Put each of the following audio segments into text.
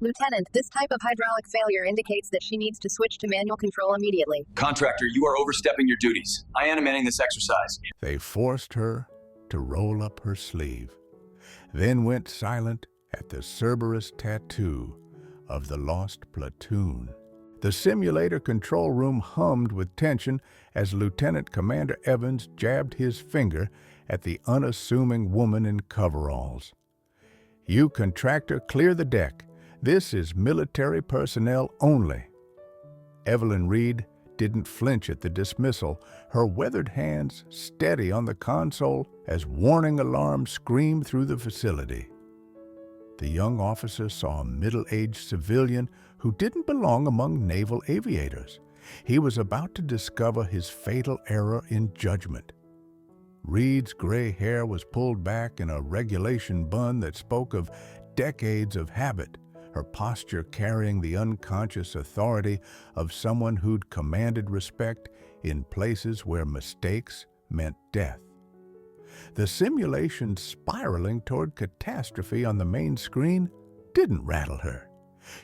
Lieutenant, this type of hydraulic failure indicates that she needs to switch to manual control immediately. Contractor, you are overstepping your duties. I am amending this exercise. They forced her to roll up her sleeve, then went silent at the Cerberus tattoo of the lost platoon. The simulator control room hummed with tension as Lieutenant Commander Evans jabbed his finger at the unassuming woman in coveralls. "You, contractor, clear the deck. This is military personnel only." Evelyn Reed didn't flinch at the dismissal, her weathered hands steady on the console as warning alarms screamed through the facility. The young officer saw a middle-aged civilian who didn't belong among naval aviators. He was about to discover his fatal error in judgment. Reed's gray hair was pulled back in a regulation bun that spoke of decades of habit, her posture carrying the unconscious authority of someone who'd commanded respect in places where mistakes meant death. The simulation spiraling toward catastrophe on the main screen didn't rattle her.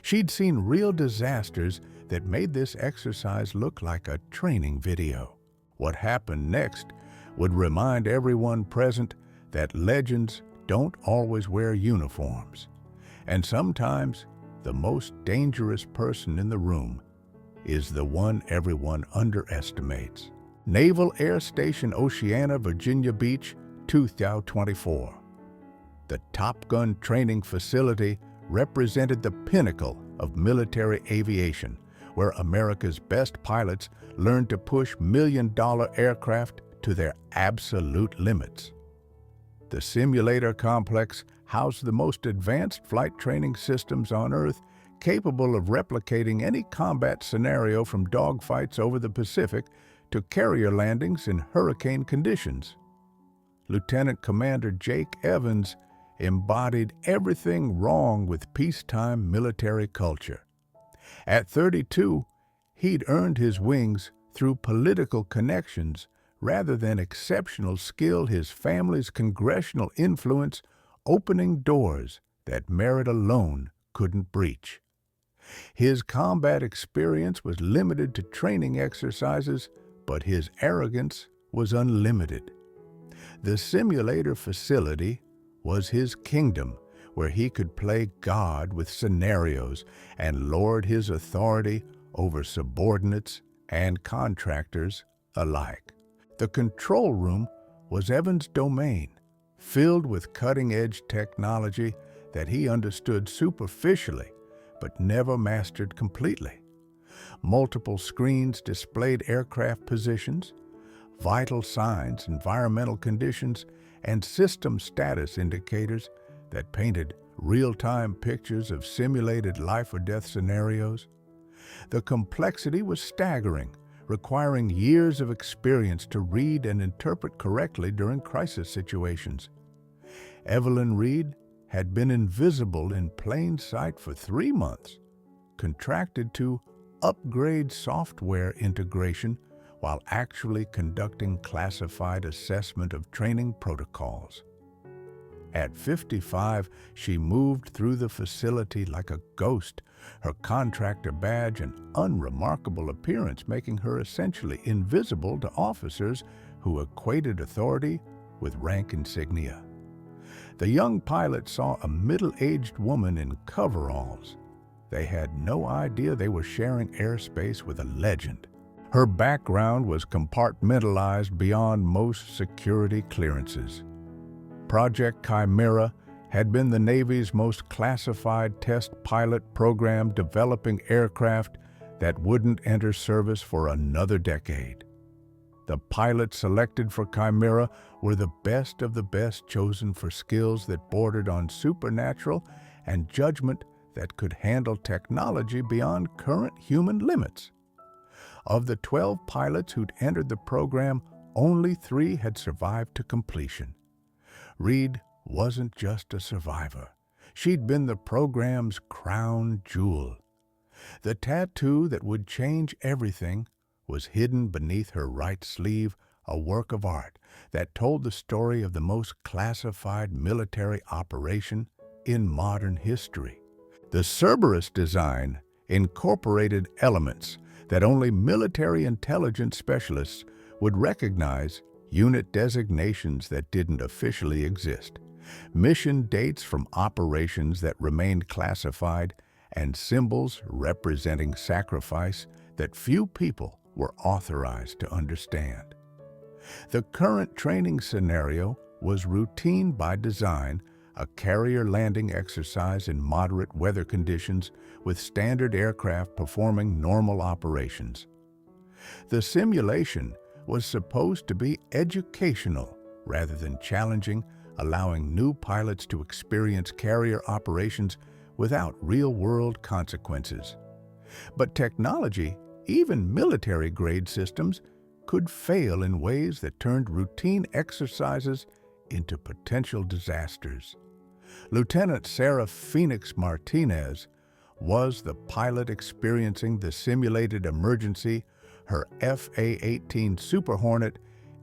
She'd seen real disasters that made this exercise look like a training video. What happened next would remind everyone present that legends don't always wear uniforms. And sometimes the most dangerous person in the room is the one everyone underestimates. Naval Air Station Oceana, Virginia Beach, 2024. The Top Gun training facility represented the pinnacle of military aviation, where America's best pilots learned to push million-dollar aircraft to their absolute limits. The simulator complex housed the most advanced flight training systems on Earth, capable of replicating any combat scenario from dogfights over the Pacific to carrier landings in hurricane conditions. Lieutenant Commander Jake Evans embodied everything wrong with peacetime military culture. At 32, he'd earned his wings through political connections rather than exceptional skill, his family's congressional influence opening doors that merit alone couldn't breach. His combat experience was limited to training exercises, but his arrogance was unlimited. The simulator facility was his kingdom, where he could play God with scenarios and lord his authority over subordinates and contractors alike. The control room was Evans' domain, filled with cutting-edge technology that he understood superficially but never mastered completely. Multiple screens displayed aircraft positions, vital signs, environmental conditions, and system status indicators that painted real-time pictures of simulated life-or-death scenarios. The complexity was staggering, requiring years of experience to read and interpret correctly during crisis situations. Evelyn Reed had been invisible in plain sight for 3 months, contracted to upgrade software integration while actually conducting classified assessment of training protocols. At 55, she moved through the facility like a ghost, her contractor badge and unremarkable appearance making her essentially invisible to officers who equated authority with rank insignia. The young pilot saw a middle-aged woman in coveralls. They had no idea they were sharing airspace with a legend. Her background was compartmentalized beyond most security clearances. Project Chimera had been the Navy's most classified test pilot program, developing aircraft that wouldn't enter service for another decade. The pilots selected for Chimera were the best of the best, chosen for skills that bordered on supernatural and judgment that could handle technology beyond current human limits. Of the 12 pilots who'd entered the program, only 3 had survived to completion. Reed wasn't just a survivor. She'd been the program's crown jewel. The tattoo that would change everything was hidden beneath her right sleeve, a work of art that told the story of the most classified military operation in modern history. The Cerberus design incorporated elements that only military intelligence specialists would recognize, unit designations that didn't officially exist, mission dates from operations that remained classified, and symbols representing sacrifice that few people were authorized to understand. The current training scenario was routine by design, a carrier landing exercise in moderate weather conditions with standard aircraft performing normal operations. The simulation was supposed to be educational rather than challenging, allowing new pilots to experience carrier operations without real-world consequences. But technology, even military-grade systems, could fail in ways that turned routine exercises into potential disasters. Lieutenant Sarah Phoenix Martinez was the pilot experiencing the simulated emergency, her FA-18 Super Hornet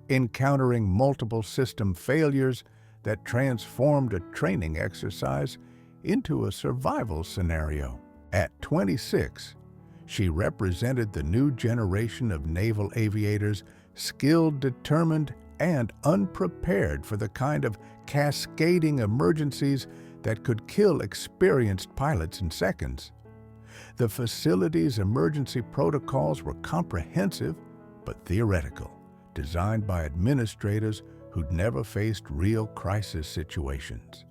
encountering multiple system failures that transformed a training exercise into a survival scenario. At 26, she represented the new generation of naval aviators, skilled, determined, and unprepared for the kind of cascading emergencies that could kill experienced pilots in seconds. The facility's emergency protocols were comprehensive but theoretical, designed by administrators who'd never faced real crisis situations.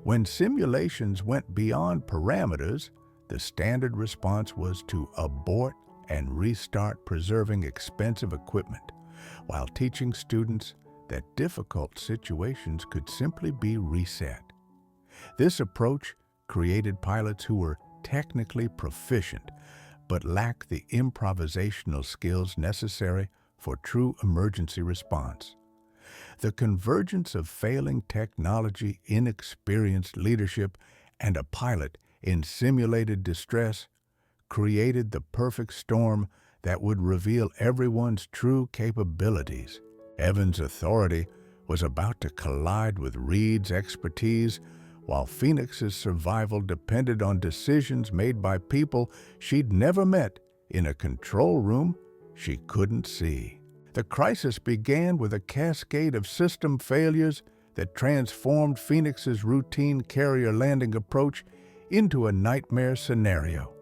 When simulations went beyond parameters, the standard response was to abort and restart, preserving expensive equipment, while teaching students that difficult situations could simply be reset. This approach created pilots who were technically proficient, but lacked the improvisational skills necessary for true emergency response. The convergence of failing technology, inexperienced leadership, and a pilot in simulated distress created the perfect storm that would reveal everyone's true capabilities. Evan's authority was about to collide with Reed's expertise, while Phoenix's survival depended on decisions made by people she'd never met in a control room she couldn't see. The crisis began with a cascade of system failures that transformed Phoenix's routine carrier landing approach into a nightmare scenario.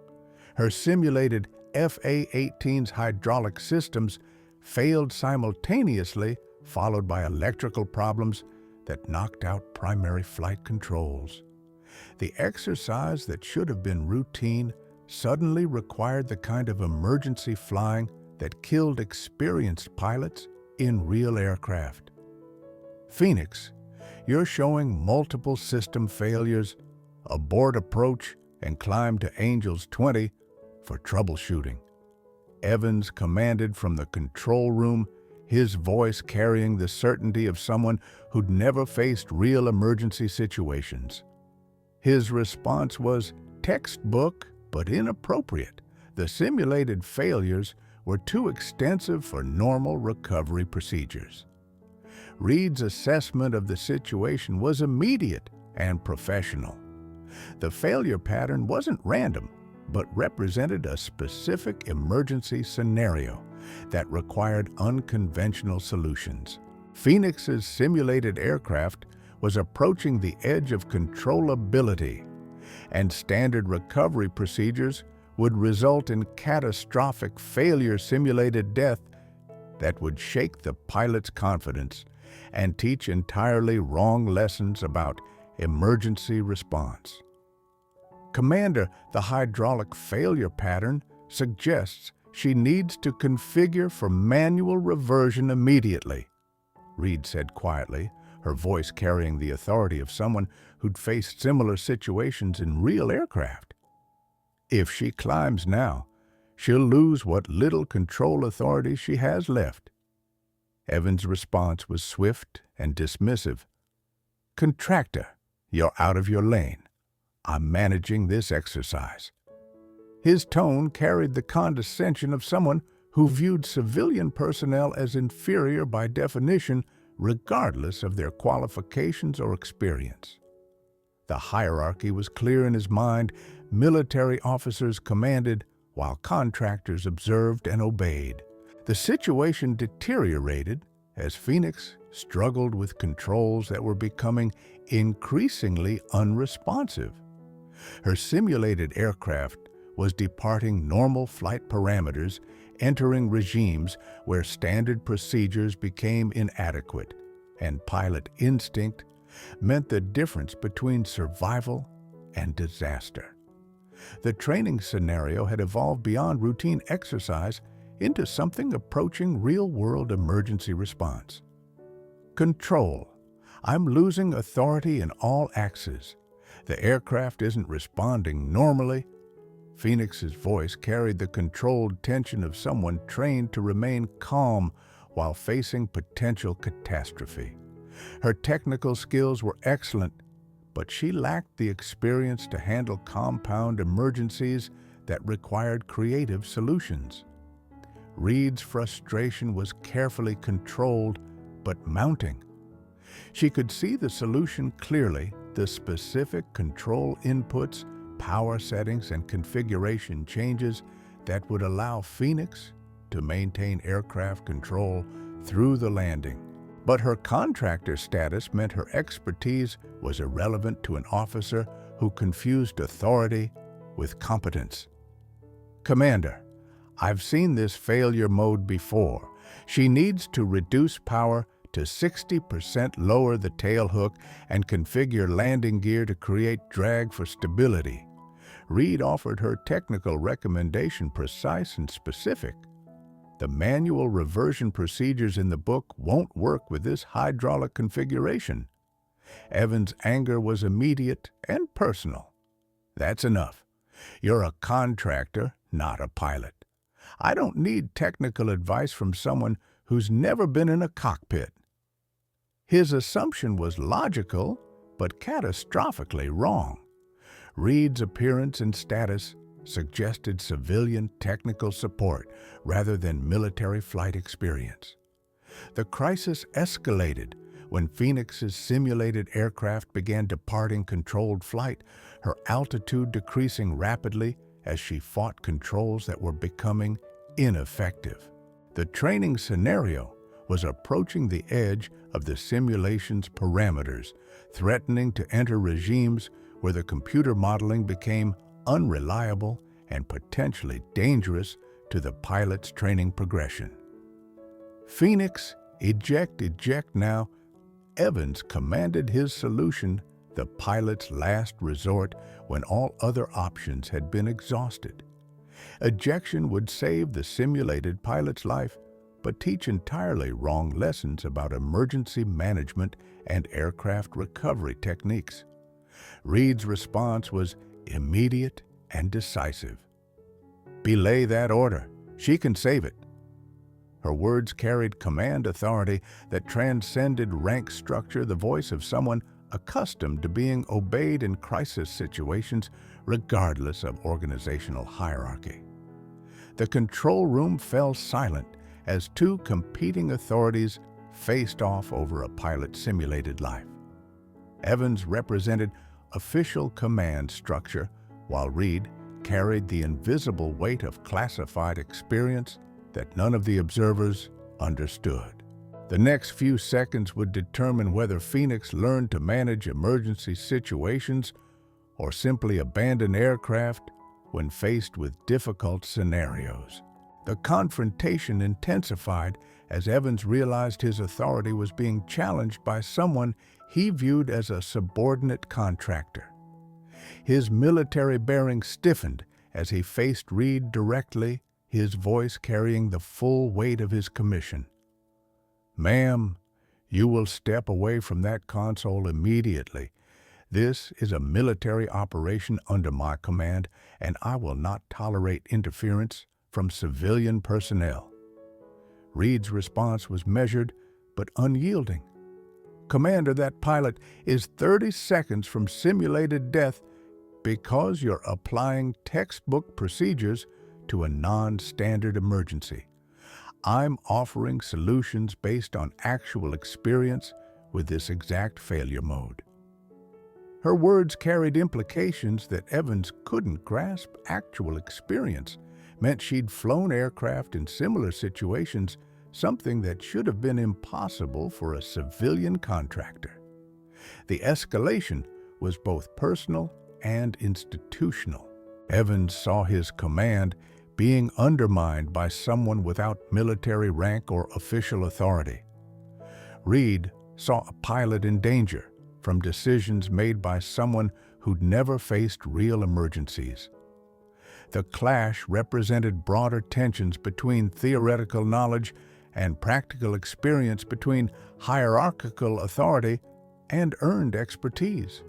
Her simulated FA-18's hydraulic systems failed simultaneously, followed by electrical problems that knocked out primary flight controls. The exercise that should have been routine suddenly required the kind of emergency flying that killed experienced pilots in real aircraft. Phoenix, you're showing multiple system failures, abort approach, and climb to Angels 20 for troubleshooting. Evans commanded from the control room, his voice carrying the certainty of someone who'd never faced real emergency situations. His response was textbook but inappropriate. The simulated failures were too extensive for normal recovery procedures. Reed's assessment of the situation was immediate and professional. The failure pattern wasn't random, but represented a specific emergency scenario that required unconventional solutions. Phoenix's simulated aircraft was approaching the edge of controllability, and standard recovery procedures would result in catastrophic failure-simulated death that would shake the pilot's confidence and teach entirely wrong lessons about emergency response. Commander, the hydraulic failure pattern suggests she needs to configure for manual reversion immediately, Reed said quietly, her voice carrying the authority of someone who'd faced similar situations in real aircraft. If she climbs now, she'll lose what little control authority she has left. Evans' response was swift and dismissive. Contractor, you're out of your lane. I'm managing this exercise. His tone carried the condescension of someone who viewed civilian personnel as inferior by definition, regardless of their qualifications or experience. The hierarchy was clear in his mind. Military officers commanded, while contractors observed and obeyed. The situation deteriorated as Phoenix struggled with controls that were becoming increasingly unresponsive. Her simulated aircraft was departing normal flight parameters, entering regimes where standard procedures became inadequate, and pilot instinct meant the difference between survival and disaster. The training scenario had evolved beyond routine exercise into something approaching real-world emergency response. Control. I'm losing authority in all axes. The aircraft isn't responding normally. Phoenix's voice carried the controlled tension of someone trained to remain calm while facing potential catastrophe. Her technical skills were excellent, but she lacked the experience to handle compound emergencies that required creative solutions. Reed's frustration was carefully controlled but mounting. She could see the solution clearly, the specific control inputs, power settings, and configuration changes that would allow Phoenix to maintain aircraft control through the landing. But her contractor status meant her expertise was irrelevant to an officer who confused authority with competence. Commander, I've seen this failure mode before. She needs to reduce power to 60%, lower the tail hook, and configure landing gear to create drag for stability. Reed offered her technical recommendation precise and specific. The manual reversion procedures in the book won't work with this hydraulic configuration. Evans' anger was immediate and personal. That's enough. You're a contractor, not a pilot. I don't need technical advice from someone who's never been in a cockpit. His assumption was logical, but catastrophically wrong. Reed's appearance and status suggested civilian technical support rather than military flight experience. The crisis escalated when Phoenix's simulated aircraft began departing controlled flight, her altitude decreasing rapidly as she fought controls that were becoming ineffective. The training scenario was approaching the edge of the simulation's parameters, threatening to enter regimes where the computer modeling became unreliable and potentially dangerous to the pilot's training progression. Phoenix, eject now. Evans commanded his solution, the pilot's last resort when all other options had been exhausted. Ejection would save the simulated pilot's life, but teach entirely wrong lessons about emergency management and aircraft recovery techniques. Reed's response was immediate and decisive. Belay that order. She can save it. Her words carried command authority that transcended rank structure, the voice of someone accustomed to being obeyed in crisis situations regardless of organizational hierarchy. The control room fell silent as two competing authorities faced off over a pilot's simulated life. Evans represented official command structure, while Reed carried the invisible weight of classified experience that none of the observers understood. The next few seconds would determine whether Phoenix learned to manage emergency situations or simply abandon aircraft when faced with difficult scenarios. The confrontation intensified as Evans realized his authority was being challenged by someone he viewed as a subordinate contractor. His military bearing stiffened as he faced Reed directly, his voice carrying the full weight of his commission. "Ma'am, you will step away from that console immediately. This is a military operation under my command, and I will not tolerate interference from civilian personnel." Reed's response was measured but unyielding. "Commander, that pilot is 30 seconds from simulated death because you're applying textbook procedures to a non-standard emergency. I'm offering solutions based on actual experience with this exact failure mode." Her words carried implications that Evans couldn't grasp. Actual experience meant she'd flown aircraft in similar situations, something that should have been impossible for a civilian contractor. The escalation was both personal and institutional. Evans saw his command being undermined by someone without military rank or official authority. Reed saw a pilot in danger from decisions made by someone who'd never faced real emergencies. The clash represented broader tensions between theoretical knowledge and practical experience, between hierarchical authority and earned expertise.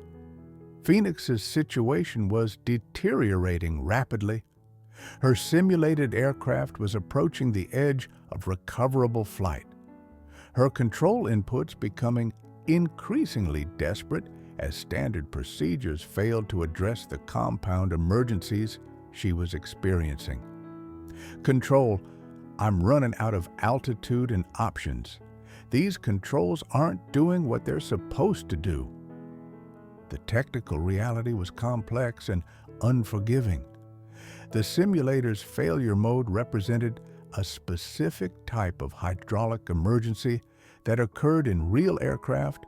Phoenix's situation was deteriorating rapidly. Her simulated aircraft was approaching the edge of recoverable flight. Her control inputs becoming increasingly desperate as standard procedures failed to address the compound emergencies she was experiencing. Control, I'm running out of altitude and options. These controls aren't doing what they're supposed to do. The technical reality was complex and unforgiving. The simulator's failure mode represented a specific type of hydraulic emergency that occurred in real aircraft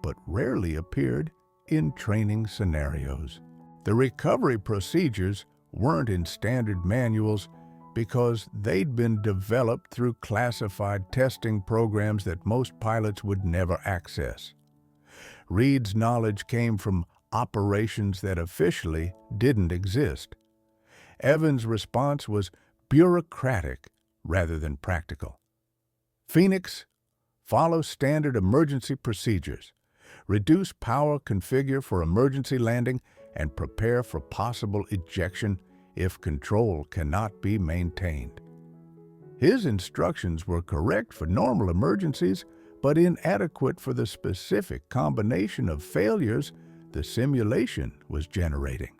but rarely appeared in training scenarios. The recovery procedures weren't in standard manuals because they'd been developed through classified testing programs that most pilots would never access. Reed's knowledge came from operations that officially didn't exist. Evans' response was bureaucratic rather than practical. Phoenix, follow standard emergency procedures. Reduce power configure for emergency landing and prepare for possible ejection if control cannot be maintained. His instructions were correct for normal emergencies, but inadequate for the specific combination of failures the simulation was generating.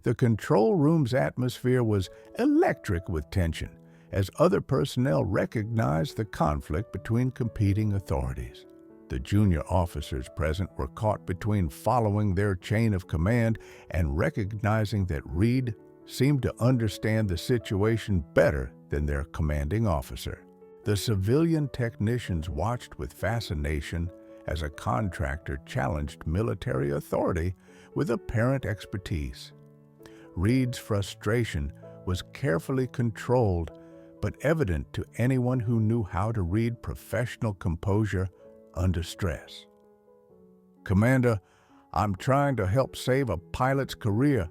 The control room's atmosphere was electric with tension as other personnel recognized the conflict between competing authorities. The junior officers present were caught between following their chain of command and recognizing that Reed seemed to understand the situation better than their commanding officer. The civilian technicians watched with fascination as a contractor challenged military authority with apparent expertise. Reed's frustration was carefully controlled, but evident to anyone who knew how to read professional composure under stress. "Commander, I'm trying to help save a pilot's career.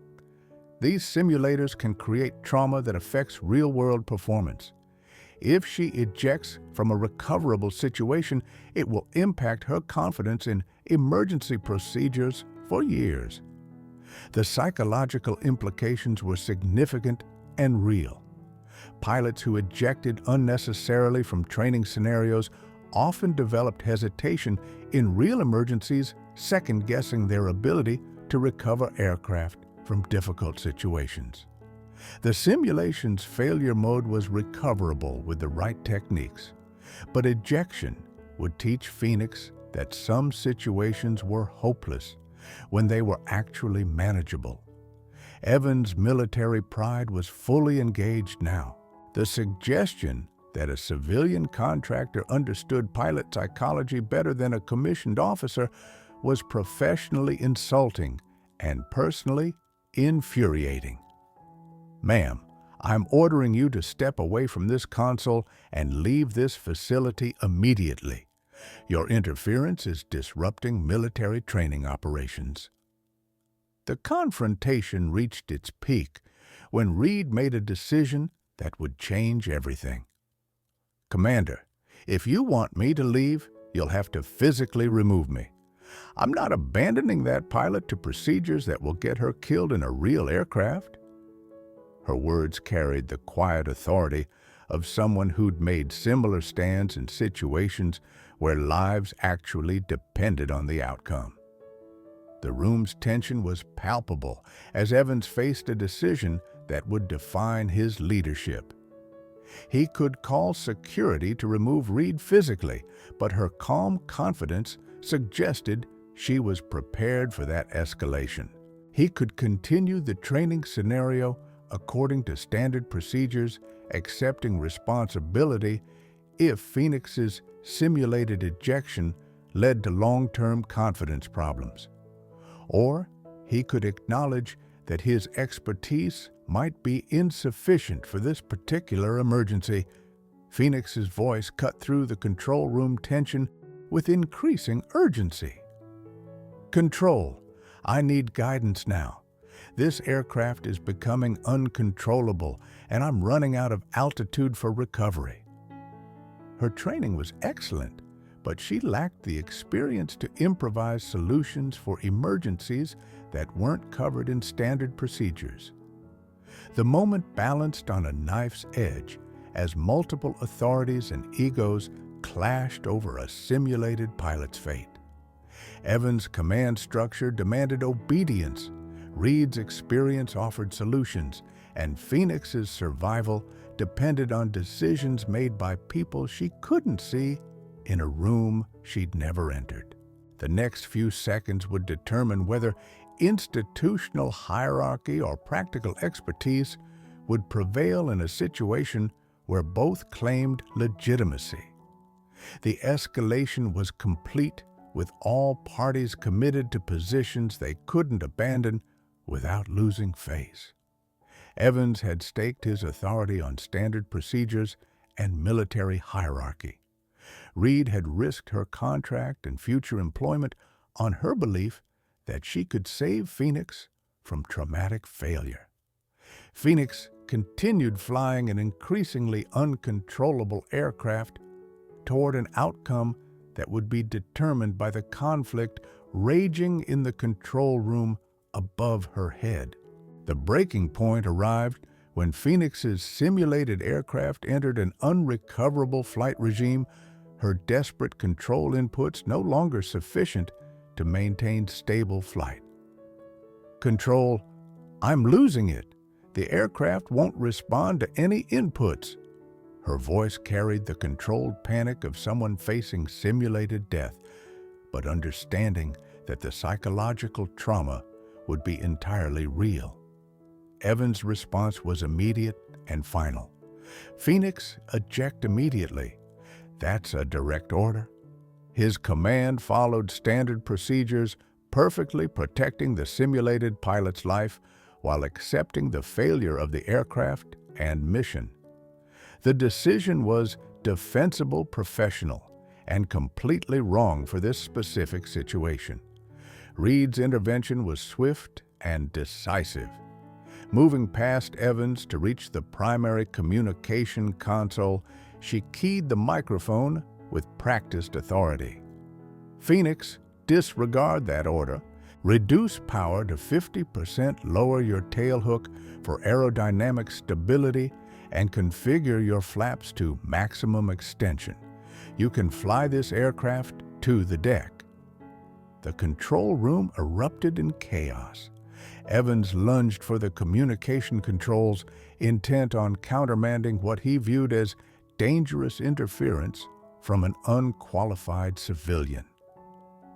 These simulators can create trauma that affects real-world performance. If she ejects from a recoverable situation, it will impact her confidence in emergency procedures for years." The psychological implications were significant and real. Pilots who ejected unnecessarily from training scenarios often developed hesitation in real emergencies, second-guessing their ability to recover aircraft from difficult situations. The simulation's failure mode was recoverable with the right techniques, but ejection would teach Phoenix that some situations were hopeless when they were actually manageable. Evans' military pride was fully engaged now. The suggestion that a civilian contractor understood pilot psychology better than a commissioned officer was professionally insulting and personally infuriating. "Ma'am, I'm ordering you to step away from this console and leave this facility immediately. Your interference is disrupting military training operations." The confrontation reached its peak when Reed made a decision that would change everything. "Commander, if you want me to leave, you'll have to physically remove me. I'm not abandoning that pilot to procedures that will get her killed in a real aircraft." Her words carried the quiet authority of someone who'd made similar stands in situations where lives actually depended on the outcome. The room's tension was palpable as Evans faced a decision that would define his leadership. He could call security to remove Reed physically, but her calm confidence suggested she was prepared for that escalation. He could continue the training scenario according to standard procedures, accepting responsibility if Phoenix's simulated ejection led to long-term confidence problems. Or he could acknowledge that his expertise might be insufficient for this particular emergency. Phoenix's voice cut through the control room tension with increasing urgency. Control, I need guidance now. This aircraft is becoming uncontrollable, and I'm running out of altitude for recovery. Her training was excellent, but she lacked the experience to improvise solutions for emergencies that weren't covered in standard procedures. The moment balanced on a knife's edge as multiple authorities and egos clashed over a simulated pilot's fate. Evans' command structure demanded obedience, Reed's experience offered solutions, and Phoenix's survival depended on decisions made by people she couldn't see in a room she'd never entered. The next few seconds would determine whether institutional hierarchy or practical expertise would prevail in a situation where both claimed legitimacy. The escalation was complete, with all parties committed to positions they couldn't abandon without losing face. Evans had staked his authority on standard procedures and military hierarchy. Reed had risked her contract and future employment on her belief that she could save Phoenix from traumatic failure. Phoenix continued flying an increasingly uncontrollable aircraft toward an outcome that would be determined by the conflict raging in the control room above her head. The breaking point arrived when Phoenix's simulated aircraft entered an unrecoverable flight regime, her desperate control inputs no longer sufficient to maintain stable flight. Control, I'm losing it. The aircraft won't respond to any inputs. Her voice carried the controlled panic of someone facing simulated death, but understanding that the psychological trauma would be entirely real. Evans' response was immediate and final. Phoenix, eject immediately. That's a direct order. His command followed standard procedures, perfectly protecting the simulated pilot's life while accepting the failure of the aircraft and mission. The decision was defensible, professional, and completely wrong for this specific situation. Reed's intervention was swift and decisive. Moving past Evans to reach the primary communication console, she keyed the microphone with practiced authority. Phoenix, disregard that order. Reduce power to 50%, lower your tailhook for aerodynamic stability, and configure your flaps to maximum extension. You can fly this aircraft to the deck. The control room erupted in chaos. Evans lunged for the communication controls, intent on countermanding what he viewed as dangerous interference from an unqualified civilian.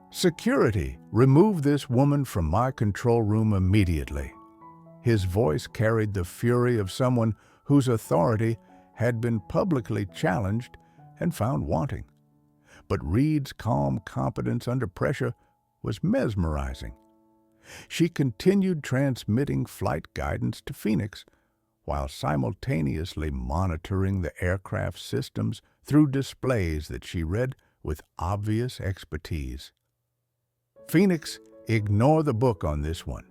Security, remove this woman from my control room immediately. His voice carried the fury of someone whose authority had been publicly challenged and found wanting. But Reed's calm competence under pressure was mesmerizing. She continued transmitting flight guidance to Phoenix while simultaneously monitoring the aircraft systems through displays that she read with obvious expertise. Phoenix, ignore the book on this one.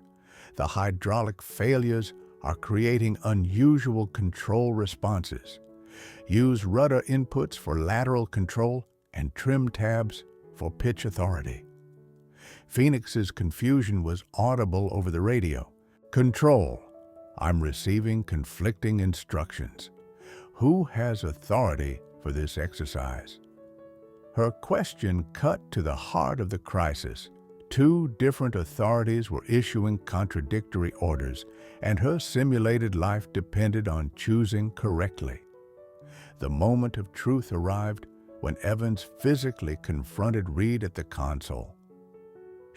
The hydraulic failures are creating unusual control responses. Use rudder inputs for lateral control and trim tabs for pitch authority. Phoenix's confusion was audible over the radio. Control, I'm receiving conflicting instructions. Who has authority for this exercise? Her question cut to the heart of the crisis. Two different authorities were issuing contradictory orders, and her simulated life depended on choosing correctly. The moment of truth arrived when Evans physically confronted Reed at the console.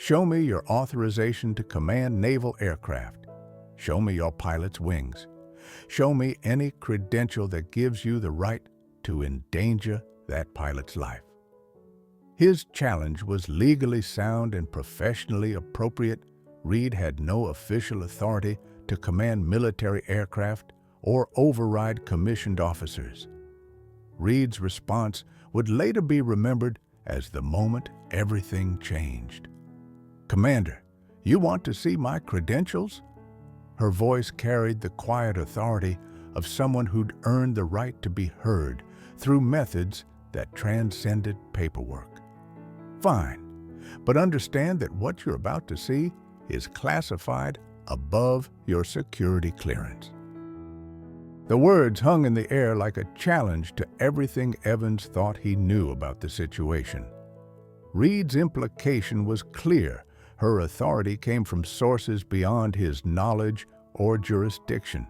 Show me your authorization to command naval aircraft. Show me your pilot's wings. Show me any credential that gives you the right to endanger that pilot's life. His challenge was legally sound and professionally appropriate. Reed had no official authority to command military aircraft or override commissioned officers. Reed's response would later be remembered as the moment everything changed. "Commander, you want to see my credentials?" Her voice carried the quiet authority of someone who'd earned the right to be heard through methods that transcended paperwork. "Fine, but understand that what you're about to see is classified above your security clearance." The words hung in the air like a challenge to everything Evans thought he knew about the situation. Reed's implication was clear. Her authority came from sources beyond his knowledge or jurisdiction.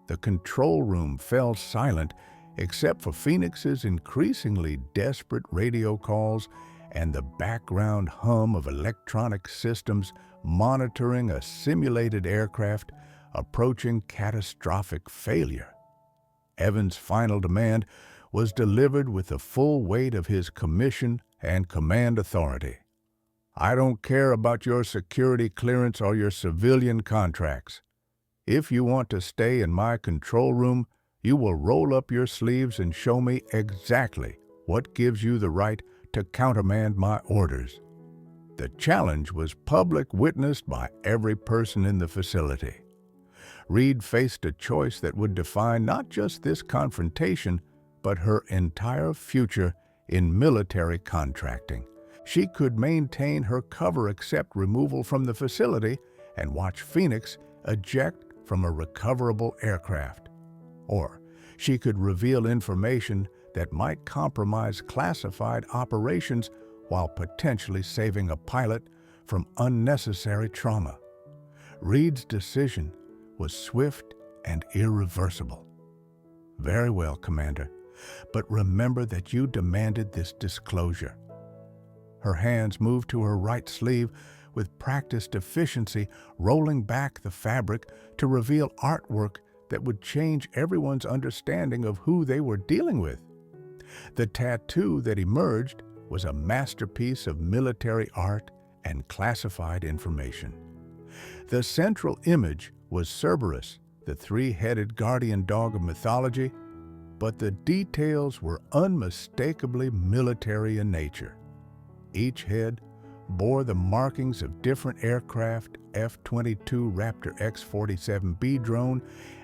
The control room fell silent except for Phoenix's increasingly desperate radio calls and the background hum of electronic systems monitoring a simulated aircraft approaching catastrophic failure. Evans' final demand was delivered with the full weight of his commission and command authority. "I don't care about your security clearance or your civilian contracts. If you want to stay in my control room, you will roll up your sleeves and show me exactly what gives you the right to countermand my orders." The challenge was public witnessed by every person in the facility. Reed faced a choice that would define not just this confrontation, but her entire future in military contracting. She could maintain her cover accept removal from the facility and watch Phoenix eject from a recoverable aircraft. Or she could reveal information that might compromise classified operations while potentially saving a pilot from unnecessary trauma. Reed's decision was swift and irreversible. "Very well, Commander, but remember that you demanded this disclosure." Her hands moved to her right sleeve with practiced efficiency, rolling back the fabric to reveal artwork that would change everyone's understanding of who they were dealing with. The tattoo that emerged was a masterpiece of military art and classified information. The central image was Cerberus, the three-headed guardian dog of mythology, but the details were unmistakably military in nature. Each head bore the markings of different aircraft, F-22 Raptor X-47B drone,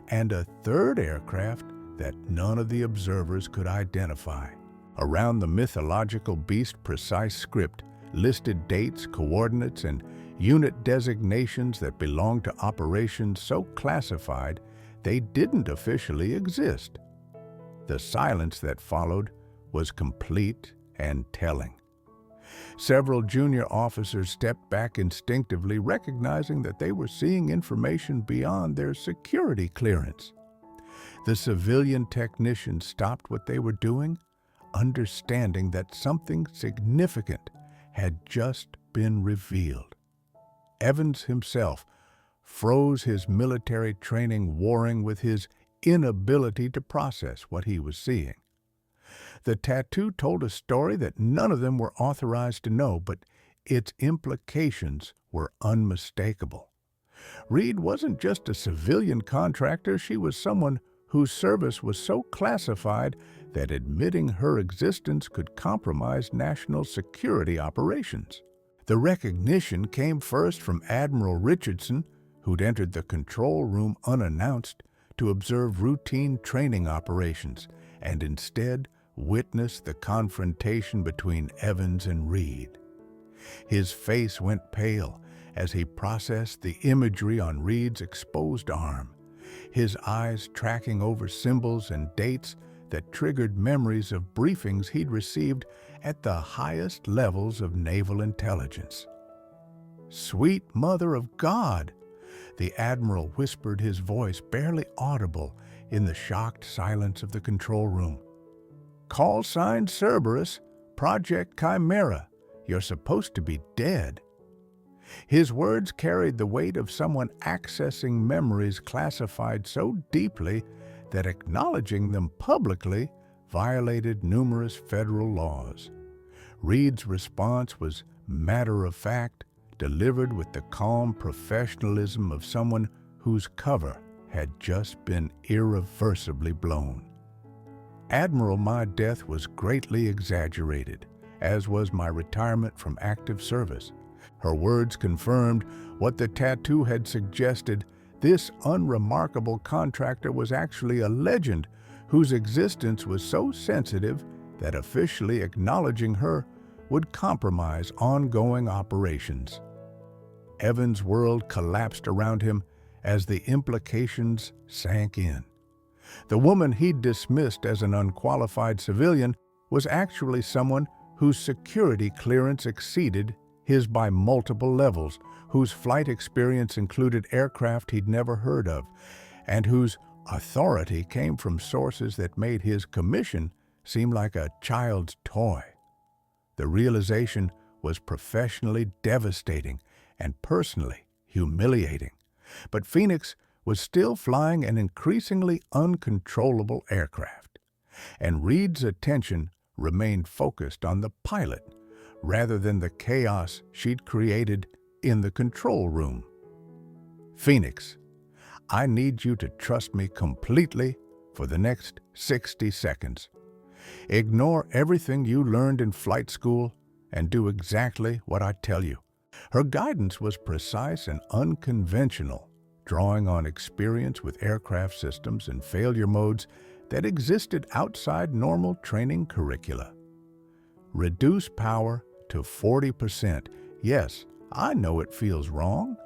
and a third aircraft that none of the observers could identify. Around the mythological beast precise script listed dates, coordinates, and unit designations that belonged to operations so classified they didn't officially exist. The silence that followed was complete and telling. Several junior officers stepped back instinctively, recognizing that they were seeing information beyond their security clearance. The civilian technicians stopped what they were doing, understanding that something significant had just been revealed. Evans himself froze, his military training warring with his inability to process what he was seeing. The tattoo told a story that none of them were authorized to know, but its implications were unmistakable. Reed wasn't just a civilian contractor, she was someone whose service was so classified that admitting her existence could compromise national security operations. The recognition came first from Admiral Richardson, who'd entered the control room unannounced to observe routine training operations, and instead witnessed the confrontation between Evans and Reed. His face went pale as he processed the imagery on Reed's exposed arm, his eyes tracking over symbols and dates that triggered memories of briefings he'd received at the highest levels of naval intelligence. "Sweet Mother of God!" the Admiral whispered, his voice barely audible in the shocked silence of the control room. "Call sign Cerberus, Project Chimera. You're supposed to be dead." His words carried the weight of someone accessing memories classified so deeply that acknowledging them publicly violated numerous federal laws. Reed's response was matter-of-fact, delivered with the calm professionalism of someone whose cover had just been irreversibly blown. Admiral, my death was greatly exaggerated, as was my retirement from active service. Her words confirmed what the tattoo had suggested. This unremarkable contractor was actually a legend whose existence was so sensitive that officially acknowledging her would compromise ongoing operations. Evan's world collapsed around him as the implications sank in. The woman he'd dismissed as an unqualified civilian was actually someone whose security clearance exceeded his by multiple levels, whose flight experience included aircraft he'd never heard of, and whose authority came from sources that made his commission seem like a child's toy. The realization was professionally devastating and personally humiliating. But Phoenix was still flying an increasingly uncontrollable aircraft, and Reed's attention remained focused on the pilot rather than the chaos she'd created in the control room. Phoenix, I need you to trust me completely for the next 60 seconds. Ignore everything you learned in flight school and do exactly what I tell you. Her guidance was precise and unconventional, drawing on experience with aircraft systems and failure modes that existed outside normal training curricula. Reduce power to 40%. Yes, I know it feels wrong.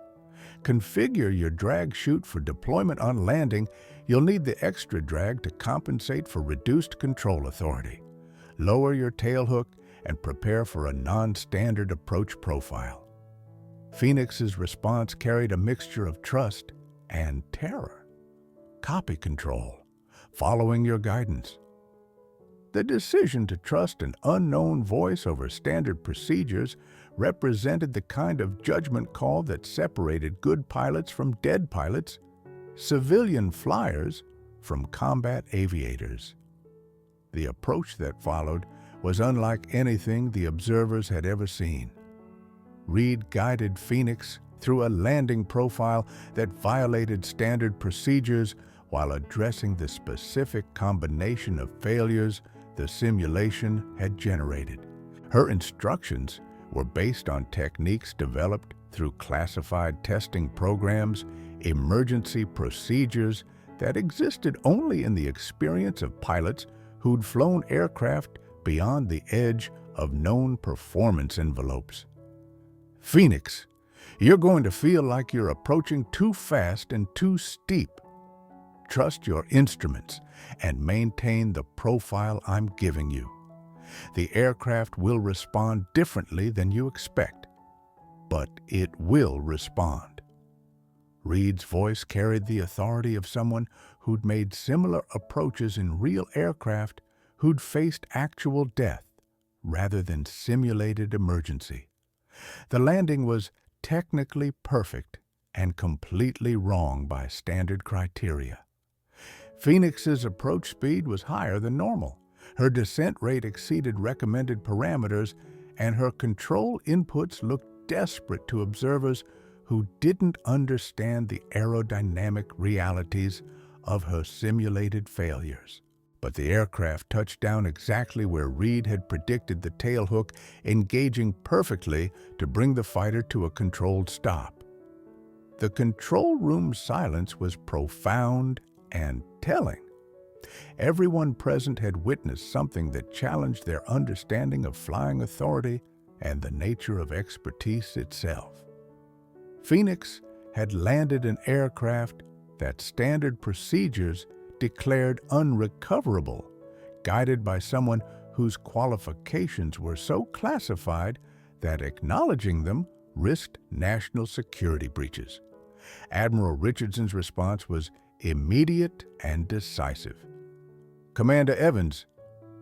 Configure your drag chute for deployment on landing. You'll need the extra drag to compensate for reduced control authority. Lower your tailhook and prepare for a non-standard approach profile. Phoenix's response carried a mixture of trust and terror. Copy control, following your guidance. The decision to trust an unknown voice over standard procedures represented the kind of judgment call that separated good pilots from dead pilots, civilian flyers from combat aviators. The approach that followed was unlike anything the observers had ever seen. Reed guided Phoenix through a landing profile that violated standard procedures while addressing the specific combination of failures the simulation had generated. Her instructions were based on techniques developed through classified testing programs, emergency procedures that existed only in the experience of pilots who'd flown aircraft beyond the edge of known performance envelopes. Phoenix, you're going to feel like you're approaching too fast and too steep. Trust your instruments and maintain the profile I'm giving you. The aircraft will respond differently than you expect, but it will respond. Reed's voice carried the authority of someone who'd made similar approaches in real aircraft who'd faced actual death rather than simulated emergency. The landing was technically perfect and completely wrong by standard criteria. Phoenix's approach speed was higher than normal. Her descent rate exceeded recommended parameters, and her control inputs looked desperate to observers who didn't understand the aerodynamic realities of her simulated failures. But the aircraft touched down exactly where Reed had predicted the tailhook, engaging perfectly to bring the fighter to a controlled stop. The control room's silence was profound and telling. Everyone present had witnessed something that challenged their understanding of flying authority and the nature of expertise itself. Phoenix had landed an aircraft that standard procedures declared unrecoverable, guided by someone whose qualifications were so classified that acknowledging them risked national security breaches. Admiral Richardson's response was immediate and decisive. Commander Evans,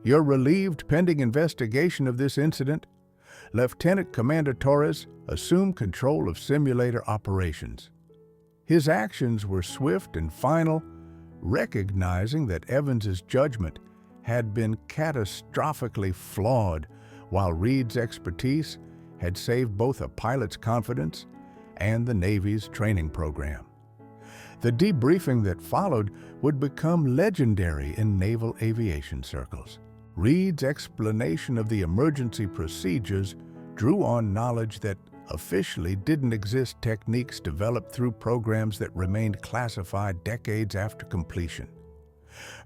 you're relieved pending investigation of this incident. Lieutenant Commander Torres assumed control of simulator operations. His actions were swift and final, recognizing that Evans's judgment had been catastrophically flawed, while Reed's expertise had saved both a pilot's confidence and the Navy's training program. The debriefing that followed would become legendary in naval aviation circles. Reed's explanation of the emergency procedures drew on knowledge that officially didn't exist, techniques developed through programs that remained classified decades after completion.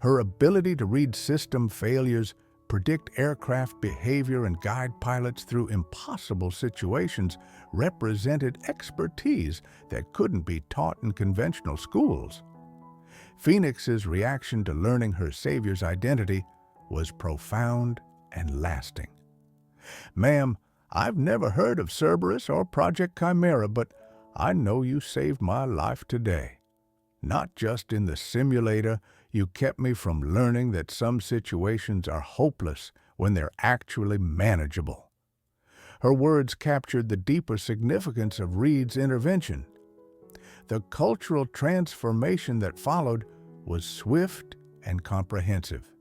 Her ability to read system failures, predict aircraft behavior, and guide pilots through impossible situations represented expertise that couldn't be taught in conventional schools. Phoenix's reaction to learning her savior's identity was profound and lasting. "Ma'am, I've never heard of Cerberus or Project Chimera, but I know you saved my life today. Not just in the simulator, you kept me from learning that some situations are hopeless when they're actually manageable." Her words captured the deeper significance of Reed's intervention. The cultural transformation that followed was swift and comprehensive.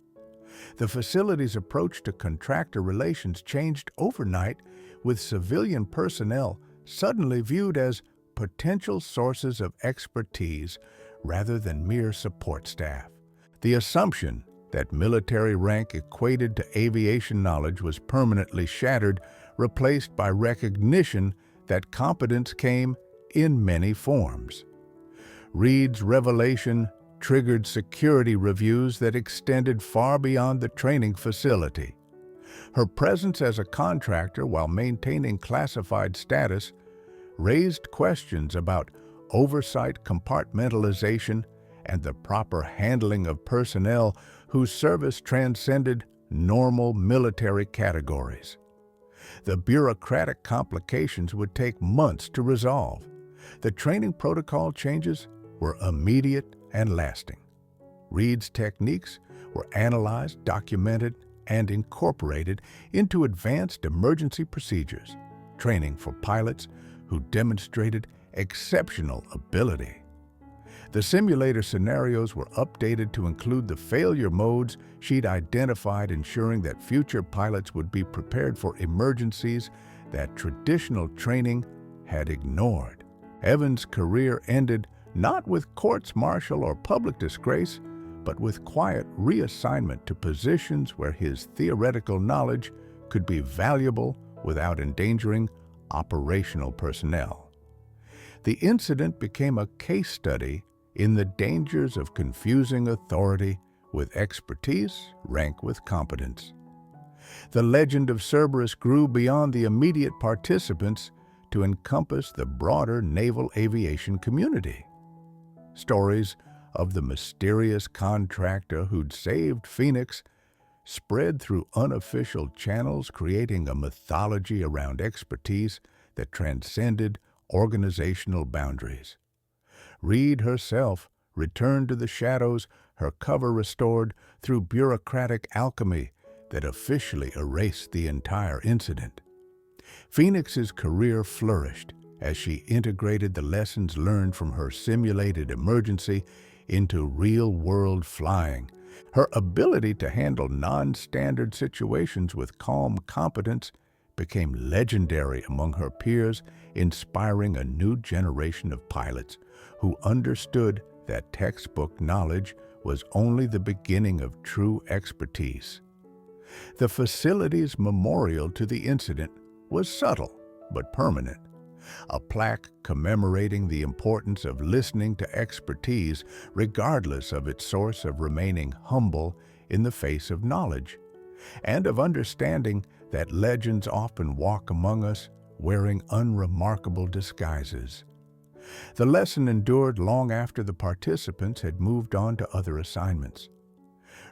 The facility's approach to contractor relations changed overnight, with civilian personnel suddenly viewed as potential sources of expertise rather than mere support staff. The assumption that military rank equated to aviation knowledge was permanently shattered, replaced by recognition that competence came in many forms. Reed's revelation triggered security reviews that extended far beyond the training facility. Her presence as a contractor while maintaining classified status raised questions about oversight, compartmentalization, and the proper handling of personnel whose service transcended normal military categories. The bureaucratic complications would take months to resolve. The training protocol changes were immediate and lasting. Reed's techniques were analyzed, documented, and incorporated into advanced emergency procedures, training for pilots who demonstrated exceptional ability. The simulator scenarios were updated to include the failure modes she'd identified, ensuring that future pilots would be prepared for emergencies that traditional training had ignored. Evans' career ended not with courts-martial or public disgrace, but with quiet reassignment to positions where his theoretical knowledge could be valuable without endangering operational personnel. The incident became a case study in the dangers of confusing authority with expertise, rank with competence. The legend of Cerberus grew beyond the immediate participants to encompass the broader naval aviation community. Stories of the mysterious contractor who'd saved Phoenix spread through unofficial channels, creating a mythology around expertise that transcended organizational boundaries. Reed herself returned to the shadows, her cover restored through bureaucratic alchemy that officially erased the entire incident. Phoenix's career flourished as she integrated the lessons learned from her simulated emergency into real-world flying. Her ability to handle non-standard situations with calm competence became legendary among her peers, inspiring a new generation of pilots who understood that textbook knowledge was only the beginning of true expertise. The facility's memorial to the incident was subtle but permanent. A plaque commemorating the importance of listening to expertise regardless of its source, of remaining humble in the face of knowledge, and of understanding that legends often walk among us wearing unremarkable disguises. The lesson endured long after the participants had moved on to other assignments.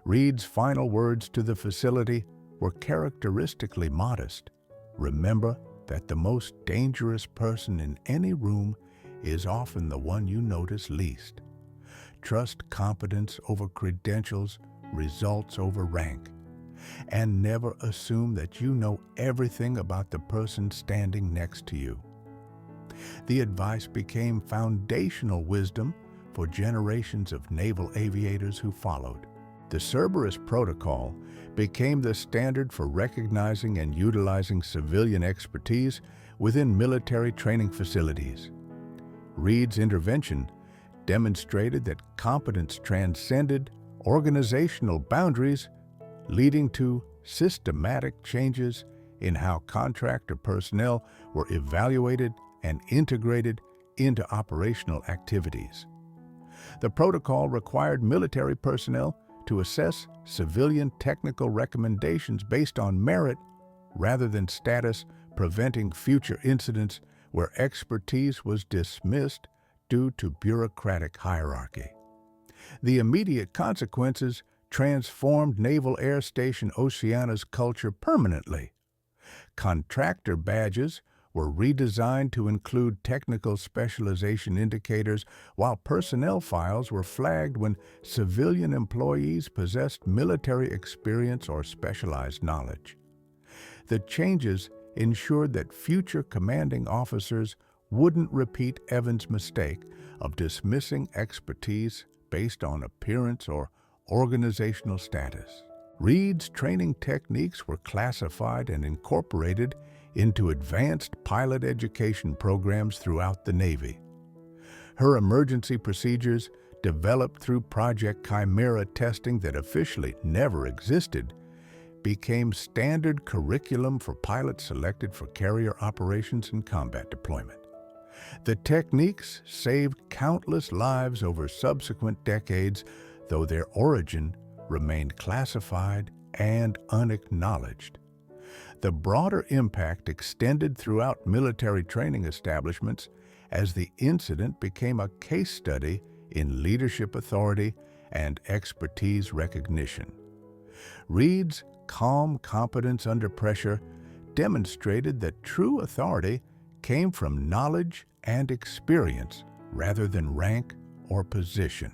Reed's final words to the facility were characteristically modest. "Remember that the most dangerous person in any room is often the one you notice least. Trust competence over credentials, results over rank, and never assume that you know everything about the person standing next to you." The advice became foundational wisdom for generations of naval aviators who followed. The Cerberus Protocol became the standard for recognizing and utilizing civilian expertise within military training facilities. Reed's intervention demonstrated that competence transcended organizational boundaries, leading to systematic changes in how contractor personnel were evaluated and integrated into operational activities. The protocol required military personnel to assess civilian technical recommendations based on merit rather than status, preventing future incidents where expertise was dismissed due to bureaucratic hierarchy. The immediate consequences transformed Naval Air Station Oceana's culture permanently. Contractor badges were redesigned to include technical specialization indicators, while personnel files were flagged when civilian employees possessed military experience or specialized knowledge. The changes ensured that future commanding officers wouldn't repeat Evans' mistake of dismissing expertise based on appearance or organizational status. Reed's training techniques were classified and incorporated into advanced pilot education programs throughout the Navy. Her emergency procedures, developed through Project Chimera testing that officially never existed, became standard curriculum for pilots selected for carrier operations and combat deployment. The techniques saved countless lives over subsequent decades, though their origin remained classified and unacknowledged. The broader impact extended throughout military training establishments as the incident became a case study in leadership authority and expertise recognition. Reed's calm competence under pressure demonstrated that true authority came from knowledge and experience rather than rank or position.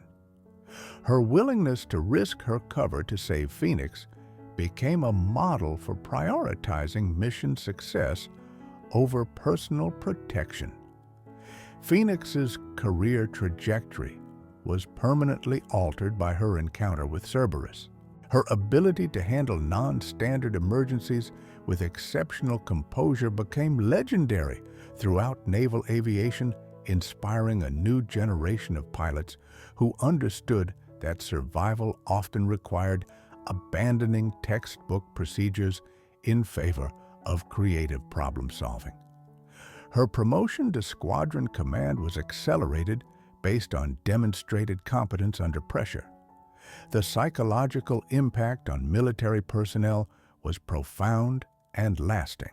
Her willingness to risk her cover to save Phoenix became a model for prioritizing mission success over personal protection. Phoenix's career trajectory was permanently altered by her encounter with Cerberus. Her ability to handle non-standard emergencies with exceptional composure became legendary throughout naval aviation, inspiring a new generation of pilots who understood that survival often required abandoning textbook procedures in favor of creative problem-solving. Her promotion to squadron command was accelerated based on demonstrated competence under pressure. The psychological impact on military personnel was profound and lasting.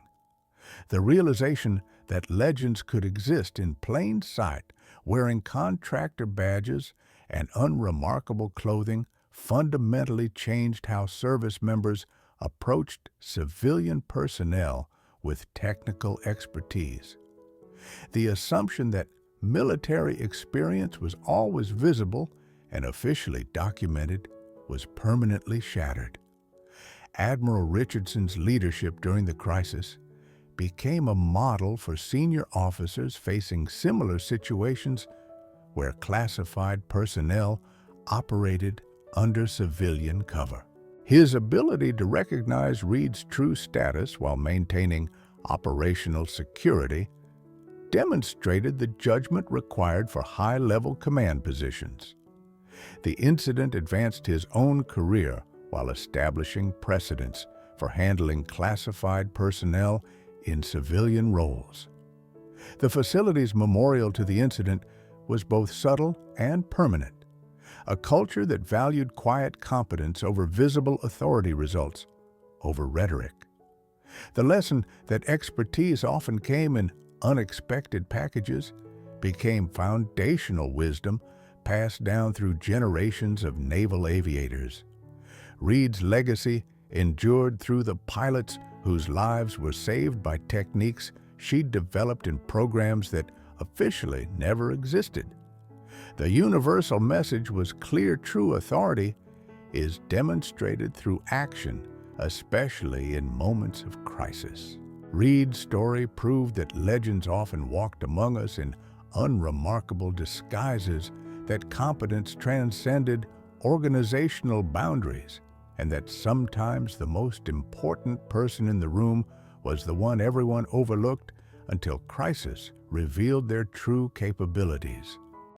The realization that legends could exist in plain sight, wearing contractor badges and unremarkable clothing, fundamentally changed how service members approached civilian personnel with technical expertise. The assumption that military experience was always visible and officially documented was permanently shattered. Admiral Richardson's leadership during the crisis became a model for senior officers facing similar situations where classified personnel operated under civilian cover. His ability to recognize Reed's true status while maintaining operational security demonstrated the judgment required for high-level command positions. The incident advanced his own career while establishing precedents for handling classified personnel in civilian roles. The facility's memorial to the incident was both subtle and permanent, a culture that valued quiet competence over visible authority results over rhetoric. The lesson that expertise often came in unexpected packages became foundational wisdom passed down through generations of naval aviators. Reed's legacy endured through the pilots whose lives were saved by techniques she developed in programs that officially never existed. The universal message was clear: true authority is demonstrated through action, especially in moments of crisis. Reed's story proved that legends often walked among us in unremarkable disguises, that competence transcended organizational boundaries, and that sometimes the most important person in the room was the one everyone overlooked until crisis revealed their true capabilities.